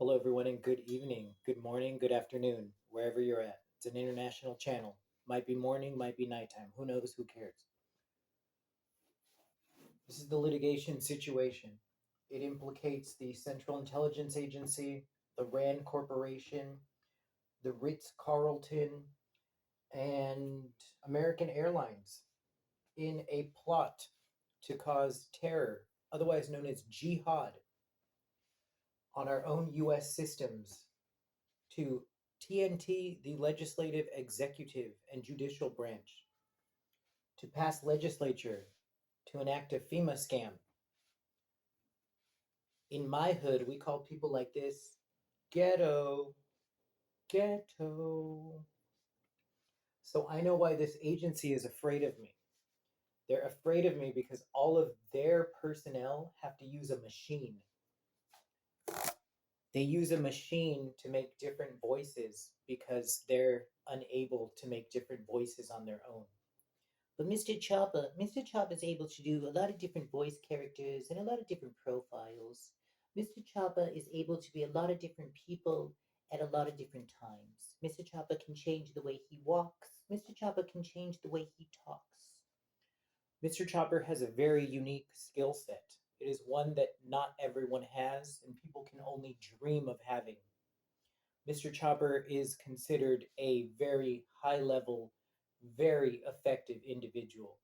Hello, everyone, and good evening, good morning, good afternoon, wherever you're at. It's an international channel. Might be morning, might be nighttime. Who knows? Who cares? This is the litigation situation. It implicates the Central Intelligence Agency, the RAND Corporation, the Ritz-Carlton, and American Airlines in a plot to cause terror, otherwise known as jihad, on our own U.S. systems to TNT the legislative, executive, and judicial branch, to pass legislature to enact a FEMA scam. In my hood, we call people like this ghetto. Ghetto. So I know why this agency is afraid of me. They're afraid of me because all of their personnel have to use a machine. They use a machine to make different voices because they're unable to make different voices on their own. But Mr. Chopper is able to do a lot of different voice characters and a lot of different profiles. Mr. Chopper is able to be a lot of different people at a lot of different times. Mr. Chopper can change the way he walks. Mr. Chopper can change the way he talks. Mr. Chopper has a very unique skill set. It is one that not everyone has, and people can only dream of having. Mr. Chopper is considered a very high-level, very effective individual.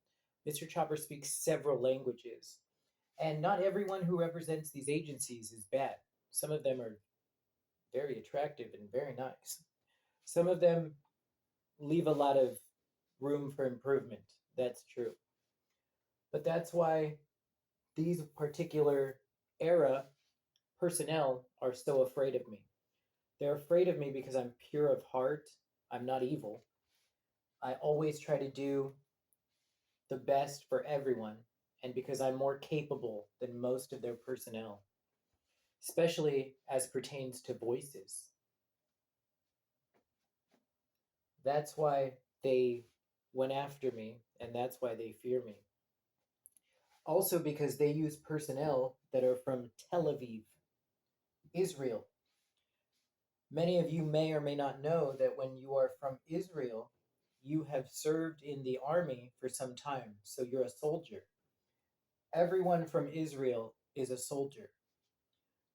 Mr. Chopper speaks several languages, and not everyone who represents these agencies is bad. Some of them are very attractive and very nice. Some of them leave a lot of room for improvement. That's true. But that's why these particular era personnel are so afraid of me. They're afraid of me because I'm pure of heart. I'm not evil. I always try to do the best for everyone, and because I'm more capable than most of their personnel, especially as pertains to voices. That's why they went after me, and that's why they fear me. Also because they use personnel that are from Tel Aviv, Israel. Many of you may or may not know that when you are from Israel, you have served in the army for some time, so you're a soldier. Everyone from Israel is a soldier.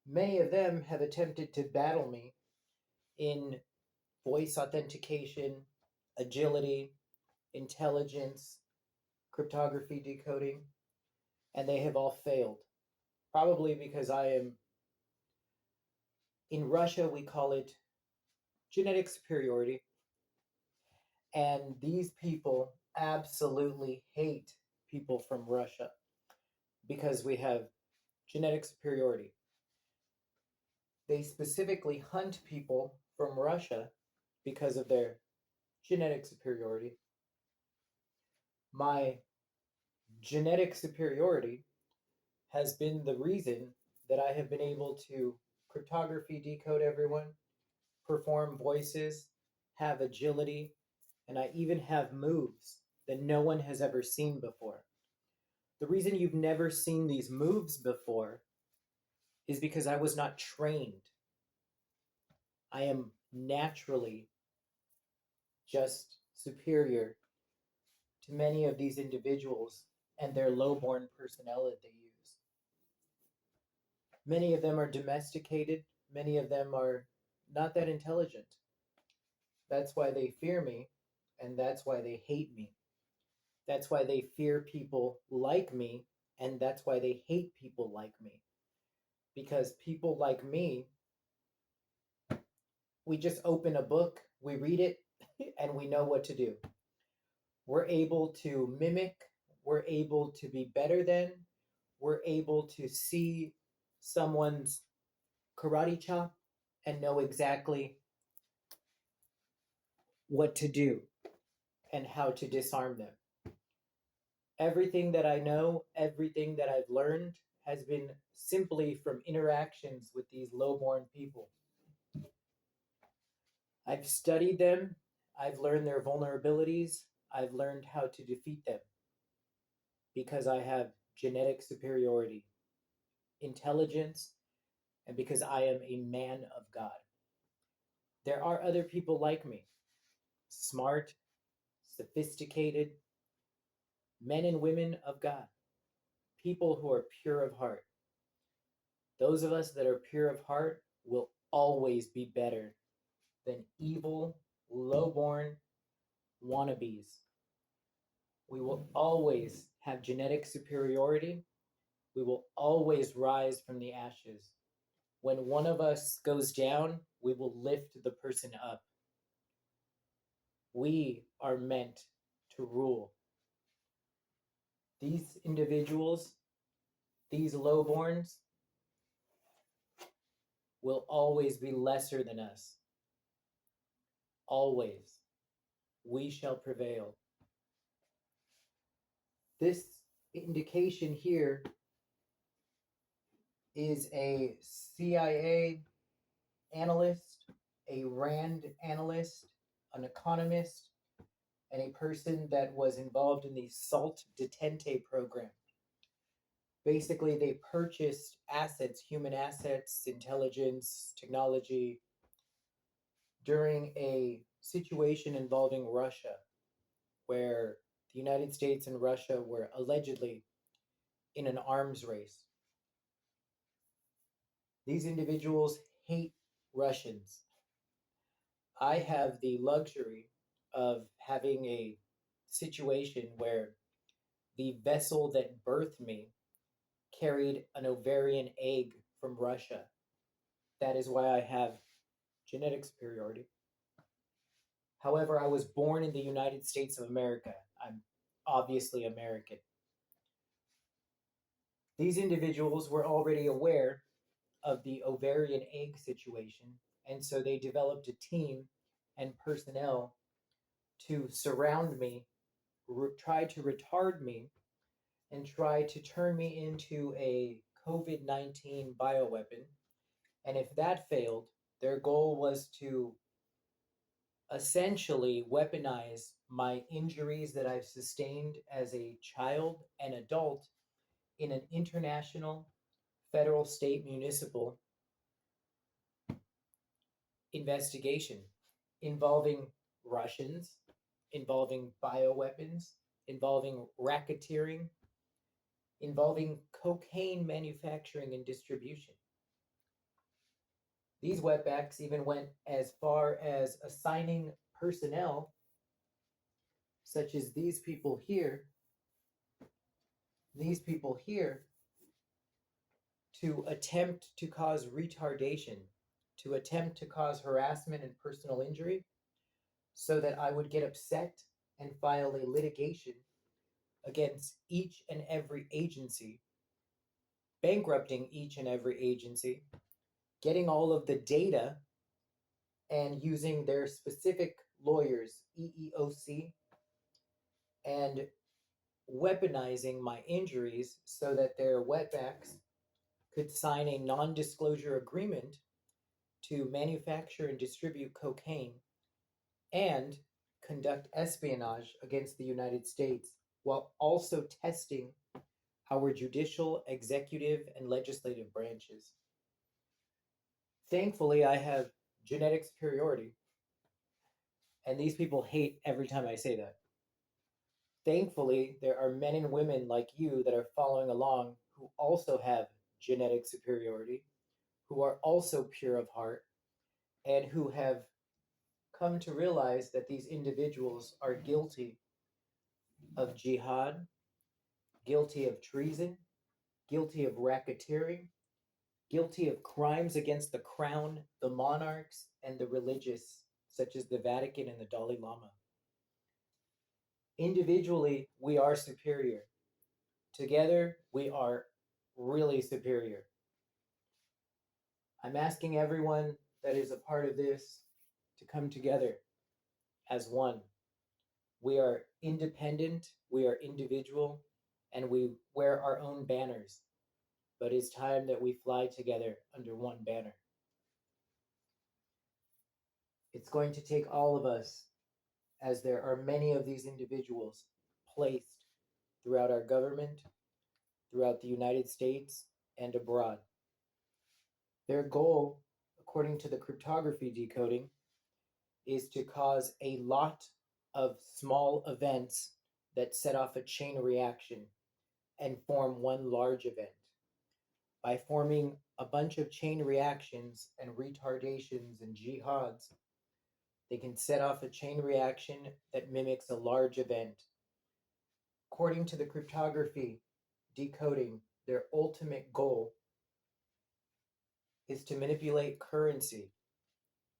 Many of them have attempted to battle me in voice authentication, agility, intelligence, cryptography decoding, and they have all failed. Probably because I am, in Russia we call it genetic superiority, and these people absolutely hate people from Russia because we have genetic superiority. They specifically hunt people from Russia because of their genetic superiority. My genetic superiority has been the reason that I have been able to cryptography decode everyone, perform voices, have agility, and I even have moves that no one has ever seen before. The reason you've never seen these moves before is because I was not trained. I am naturally just superior to many of these individuals and their low-born personnel that they use. Many of them are domesticated. Many of them are not that intelligent. That's why they fear me, and that's why they hate me. That's why they fear people like me, and that's why they hate people like me. Because people like me, we just open a book, we read it, and we know what to do. We're able to mimic, we're able to be better than, we're able to see someone's karate chop and know exactly what to do and how to disarm them. Everything that I know, everything that I've learned has been simply from interactions with these low-born people. I've studied them, I've learned their vulnerabilities, I've learned how to defeat them because I have genetic superiority, intelligence, and because I am a man of God. There are other people like me, smart, sophisticated, men and women of God, people who are pure of heart. Those of us that are pure of heart will always be better than evil, lowborn wannabes. We will always have genetic superiority. We will always rise from the ashes. When one of us goes down, we will lift the person up. We are meant to rule. These individuals, these lowborns, will always be lesser than us. Always. We shall prevail. This indication here is a CIA analyst, a RAND analyst, an economist, and a person that was involved in the SALT Detente program. Basically, they purchased assets, human assets, intelligence, technology, during a situation involving Russia, where the United States and Russia were allegedly in an arms race. These individuals hate Russians. I have the luxury of having a situation where the vessel that birthed me carried an ovarian egg from Russia. That is why I have genetic superiority. However, I was born in the United States of America. I'm obviously American. These individuals were already aware of the ovarian egg situation, and so they developed a team and personnel to surround me, try to retard me, and try to turn me into a COVID-19 bioweapon. And if that failed, their goal was to essentially weaponize my injuries that I've sustained as a child and adult in an international, federal, state, municipal investigation involving Russians, involving bioweapons, involving racketeering, involving cocaine manufacturing and distribution. These wetbacks even went as far as assigning personnel, such as these people here, to attempt to cause retardation, to attempt to cause harassment and personal injury, so that I would get upset and file a litigation against each and every agency, bankrupting each and every agency, getting all of the data, and using their specific lawyers, EEOC, and weaponizing my injuries so that their wetbacks could sign a non-disclosure agreement to manufacture and distribute cocaine and conduct espionage against the United States while also testing our judicial, executive, and legislative branches. Thankfully, I have genetic superiority, and these people hate every time I say that. Thankfully, there are men and women like you that are following along who also have genetic superiority, who are also pure of heart, and who have come to realize that these individuals are guilty of jihad, guilty of treason, guilty of racketeering, guilty of crimes against the crown, the monarchs, and the religious, such as the Vatican and the Dalai Lama. Individually, we are superior. Together, we are really superior. I'm asking everyone that is a part of this to come together as one. We are independent, we are individual, and we wear our own banners. But it's time that we fly together under one banner. It's going to take all of us, as there are many of these individuals placed throughout our government, throughout the United States, and abroad. Their goal, according to the cryptography decoding, is to cause a lot of small events that set off a chain reaction and form one large event. By forming a bunch of chain reactions and retardations and jihads, they can set off a chain reaction that mimics a large event. According to the cryptography decoding, their ultimate goal is to manipulate currency,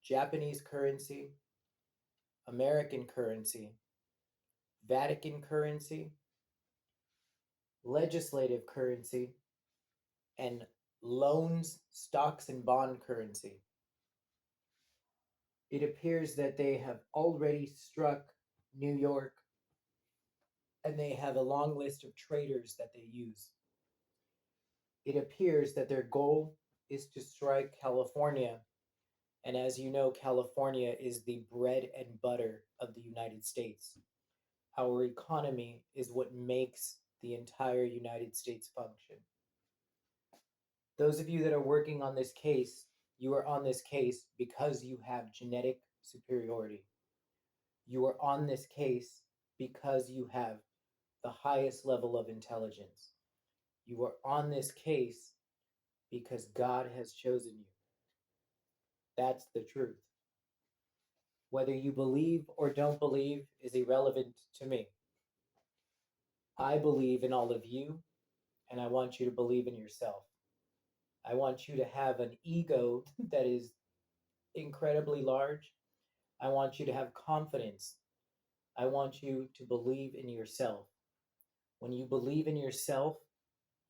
Japanese currency, American currency, Vatican currency, legislative currency, and loans, stocks, and bond currency. It appears that they have already struck New York, and they have a long list of traders that they use. It appears that their goal is to strike California, and as you know, California is the bread and butter of the United States. Our economy is what makes the entire United States function. Those of you that are working on this case, you are on this case because you have genetic superiority. You are on this case because you have the highest level of intelligence. You are on this case because God has chosen you. That's the truth. Whether you believe or don't believe is irrelevant to me. I believe in all of you, and I want you to believe in yourself. I want you to have an ego that is incredibly large. I want you to have confidence. I want you to believe in yourself. When you believe in yourself,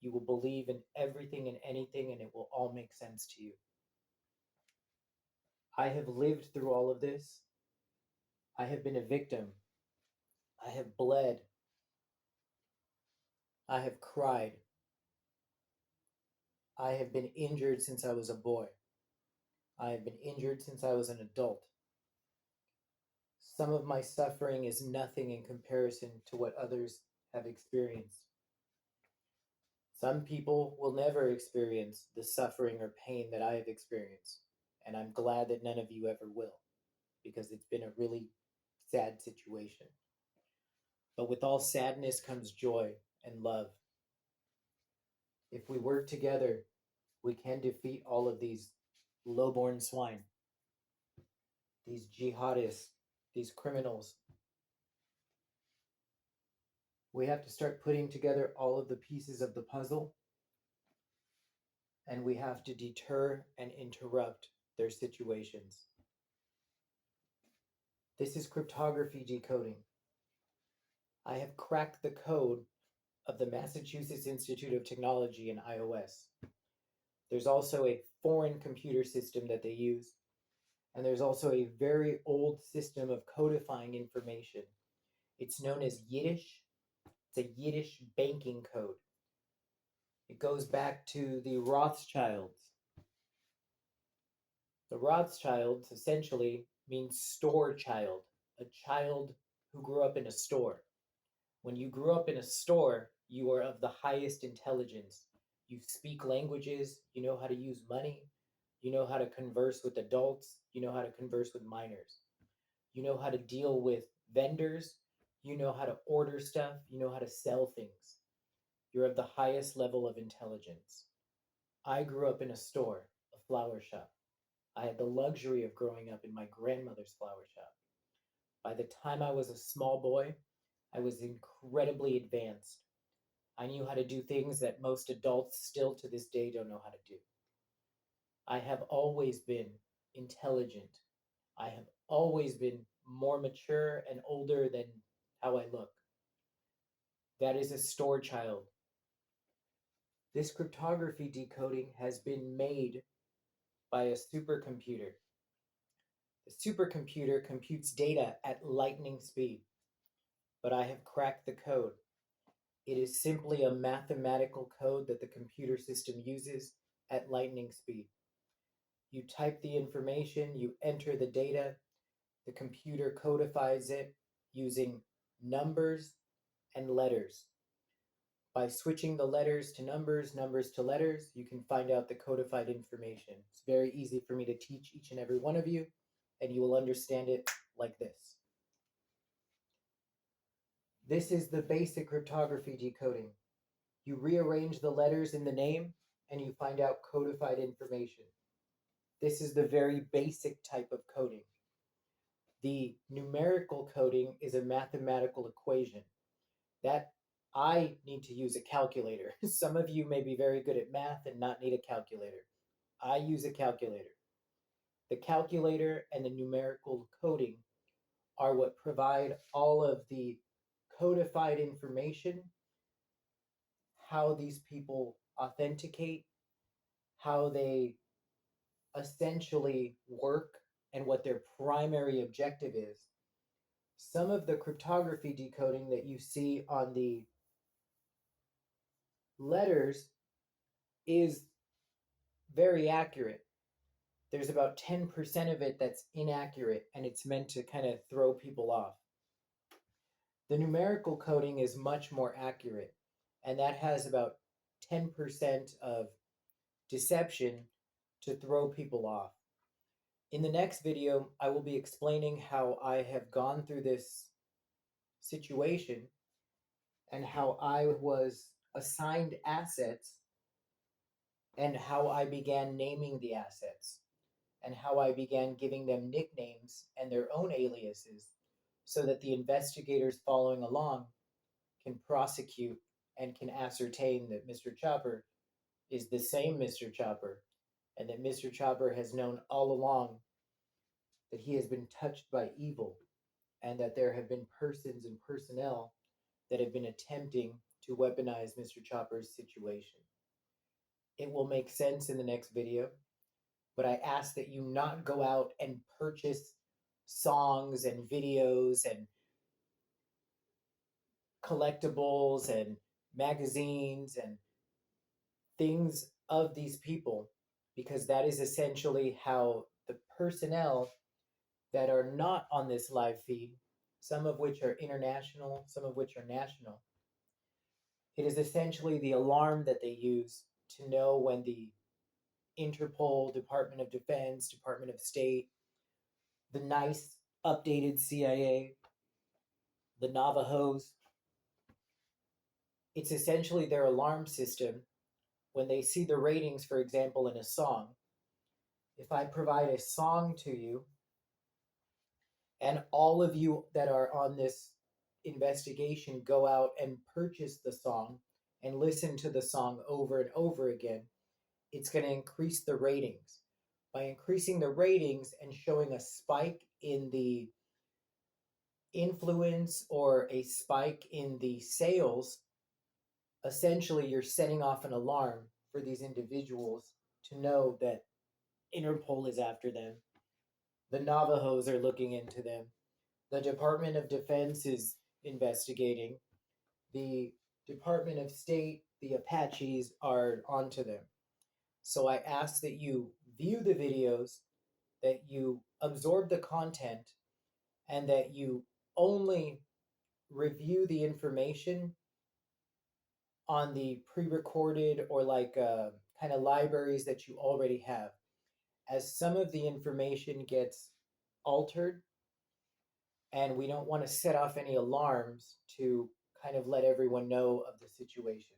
you will believe in everything and anything, and it will all make sense to you. I have lived through all of this. I have been a victim. I have bled. I have cried. I have been injured since I was a boy. I have been injured since I was an adult. Some of my suffering is nothing in comparison to what others have experienced. Some people will never experience the suffering or pain that I have experienced, and I'm glad that none of you ever will, because it's been a really sad situation. But with all sadness comes joy and love. If we work together, we can defeat all of these low-born swine, these jihadists, these criminals. We have to start putting together all of the pieces of the puzzle, and we have to deter and interrupt their situations. This is cryptography decoding. I have cracked the code of the Massachusetts Institute of Technology in iOS. There's also a foreign computer system that they use, and there's also a very old system of codifying information. It's known as Yiddish. It's a Yiddish banking code. It goes back to the Rothschilds. The Rothschilds essentially means store child, a child who grew up in a store. When you grew up in a store, you are of the highest intelligence. You speak languages, you know how to use money, you know how to converse with adults, you know how to converse with minors. You know how to deal with vendors, you know how to order stuff, you know how to sell things. You're of the highest level of intelligence. I grew up in a store, a flower shop. I had the luxury of growing up in my grandmother's flower shop. By the time I was a small boy, I was incredibly advanced. I knew how to do things that most adults still to this day don't know how to do. I have always been intelligent. I have always been more mature and older than how I look. That is a store child. This cryptography decoding has been made by a supercomputer. The supercomputer computes data at lightning speed, but I have cracked the code. It is simply a mathematical code that the computer system uses at lightning speed. You type the information, you enter the data, the computer codifies it using numbers and letters. By switching the letters to numbers, numbers to letters, you can find out the codified information. It's very easy for me to teach each and every one of you, and you will understand it like this. This is the basic cryptography decoding. You rearrange the letters in the name, and you find out codified information. This is the very basic type of coding. The numerical coding is a mathematical equation. That I need to use a calculator. Some of you may be very good at math and not need a calculator. I use a calculator. The calculator and the numerical coding are what provide all of the codified information, how these people authenticate, how they essentially work, and what their primary objective is. Some of the cryptography decoding that you see on the letters is very accurate. There's about 10% of it that's inaccurate, and it's meant to kind of throw people off. The numerical coding is much more accurate, and that has about 10% of deception to throw people off. In the next video, I will be explaining how I have gone through this situation and how I was assigned assets and how I began naming the assets and how I began giving them nicknames and their own aliases so that the investigators following along can prosecute and can ascertain that Mr. Chopper is the same Mr. Chopper and that Mr. Chopper has known all along that he has been touched by evil and that there have been persons and personnel that have been attempting to weaponize Mr. Chopper's situation. It will make sense in the next video, but I ask that you not go out and purchase songs and videos and collectibles and magazines and things of these people, because that is essentially how the personnel that are not on this live feed, some of which are international, some of which are national, it is essentially the alarm that they use to know when the Interpol, Department of Defense, Department of State, the nice updated CIA, the Navajos, it's essentially their alarm system. When they see the ratings, for example, in a song, if I provide a song to you, and all of you that are on this investigation go out and purchase the song and listen to the song over and over again, it's going to increase the ratings. By increasing the ratings and showing a spike in the influence or a spike in the sales, essentially you're setting off an alarm for these individuals to know that Interpol is after them. The Navajos are looking into them. The Department of Defense is investigating. The Department of State, the Apaches, are onto them. So I ask that you view the videos, that you absorb the content, and that you only review the information on the pre-recorded or kind of libraries that you already have, as some of the information gets altered and we don't want to set off any alarms to kind of let everyone know of the situation.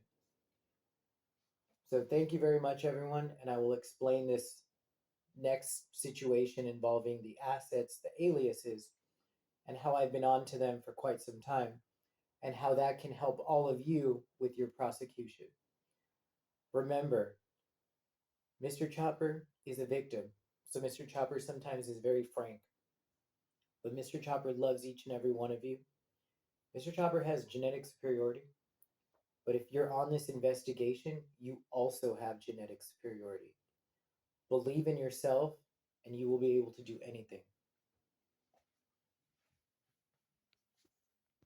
So thank you very much, everyone, and I will explain this next situation involving the assets, the aliases, and how I've been on to them for quite some time, and how that can help all of you with your prosecution. Remember, Mr. Chopper is a victim, so Mr. Chopper sometimes is very frank. But Mr. Chopper loves each and every one of you. Mr. Chopper has genetic superiority, but if you're on this investigation, you also have genetic superiority. Believe in yourself, and you will be able to do anything.